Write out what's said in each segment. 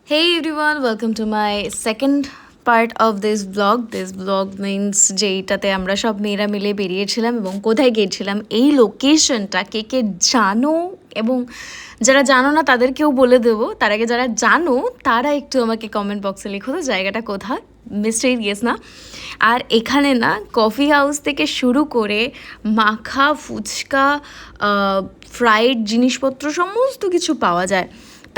Hey everyone, welcome to my second part of this vlog. This vlog means যে এইটাতে আমরা সব মেয়েরা মিলে বেরিয়েছিলাম এবং কোথায় গিয়েছিলাম, এই লোকেশনটা কে কে জানো এবং যারা জানো না তাদেরকেও বলে দেবো। তার আগে যারা জানো তারা একটু আমাকে কমেন্ট বক্সে লিখো তো জায়গাটা কোথায়, মিস্টেরিয়াস না। আর এখানে না কফি হাউস থেকে শুরু করে মাখা ফুচকা ফ্রাইড জিনিসপত্র সমস্ত কিছু পাওয়া যায়।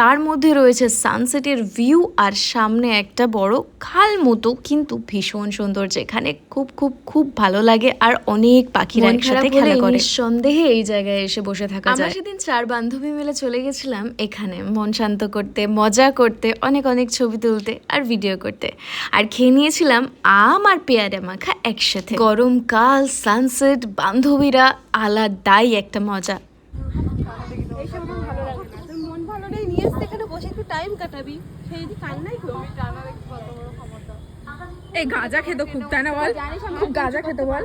তার মধ্যে রয়েছে সানসেটের ভিউ আর সামনে একটা বড় খাল মতো, কিন্তু ভীষণ সুন্দর, যেখানে খুব খুব খুব ভালো লাগে আর অনেক পাখিরা একসাথে খেলা করে। সন্দেহে এই জায়গায় এসে বসে থাকা যায়। আমরা সেদিন 4 বান্ধবী মিলে চলে গেছিলাম এখানে মন শান্ত করতে, মজা করতে, অনেক অনেক ছবি তুলতে আর ভিডিও করতে, আর খেয়ে নিয়েছিলাম আম আর পেয়ারা মাখা একসাথে। গরমকাল, সানসেট, বান্ধবীরা, আলাদাই একটা মজা। এই গাঁজা খেতে খুব, তাই না বল? খুব গাঁজা খেতে বল।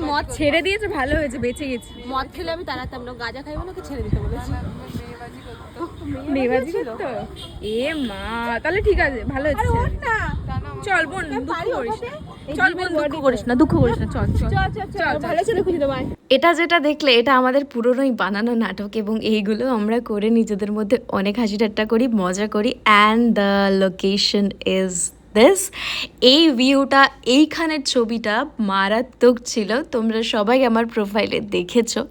মদ ছেড়ে দিয়েছে, ভালো হয়েছে, বেঁচে গেছি। মদ খেলে আমি তাড়াতাম না, গাঁজা খাইবো না, ছেড়ে দিতে বলেছি। মেয়েবাজি করতো? এ মা, তাহলে ঠিক আছে, ভালো হয়েছে। চল বোন, দুঃখ করিস না। চল বোন, দুঃখ করিস না, দুঃখ করিস না। চল চল, ভালো ছেলে খুঁজে দেবো। এটা যেটা দেখলে এটা আমাদের পুরোনোই বানানো নাটক, এবং এইগুলো আমরা করে নিজেদের মধ্যে অনেক হাসি ঠাট্টা করি, মজা করি। And the location is this. এই ভিউটা, এইখানের ছবিটা মারাত্মক ছিল, তোমরা সবাই আমার প্রোফাইলে দেখেছো,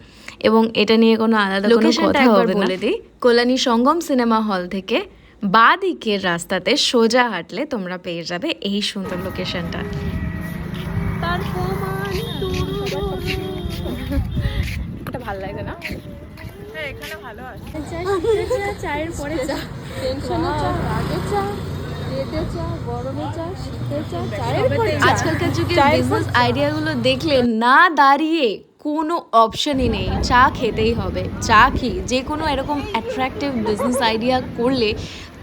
এবং এটা নিয়ে কোনো আলাদা কোনো কথা হবে না। বলে দিই, কল্যাণী সঙ্গম সিনেমা হল থেকে বাঁ দিকের রাস্তাতে সোজা হাঁটলে তোমরা পেয়ে যাবে এই সুন্দর লোকেশনটা। এটা ভালো লাগে না? হ্যাঁ, এখানে ভালো আছে। চায়ের পরে চা, টেনশনে চা, রাগে চা, রেটে চা, গরমে চা, শীতে চা, চায়ের পরে চা। আজকালকার যুগের বিজনেস আইডিয়াগুলো দেখলে না দাঁড়িয়ে কোনো অপশনই নেই, চা খেতেই হবে। চা কি যে কোনো এরকম অ্যাট্রাকটিভ বিজনেস আইডিয়া করলে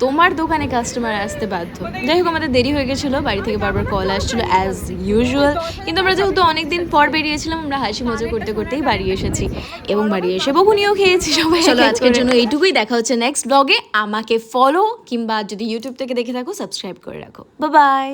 তোমার দোকানে কাস্টমার আসতে বাধ্য। যাই হোক, আমাদের দেরি হয়ে গেছিলো, বাড়ি থেকে বারবার কল আসছিলো অ্যাজ ইউজুয়াল, কিন্তু আমরা যেহেতু অনেকদিন পর বেরিয়েছিলাম, আমরা হাসি মজা করতে করতেই বাড়ি এসেছি, এবং বাড়ি এসে বকুনিও খেয়েছি সবাই। চলো আজকের জন্য এইটুকুই, দেখা হচ্ছে নেক্সট ব্লগে। আমাকে ফলো, কিংবা যদি ইউটিউব থেকে দেখে থাকো সাবস্ক্রাইব করে রাখো। Bye bye.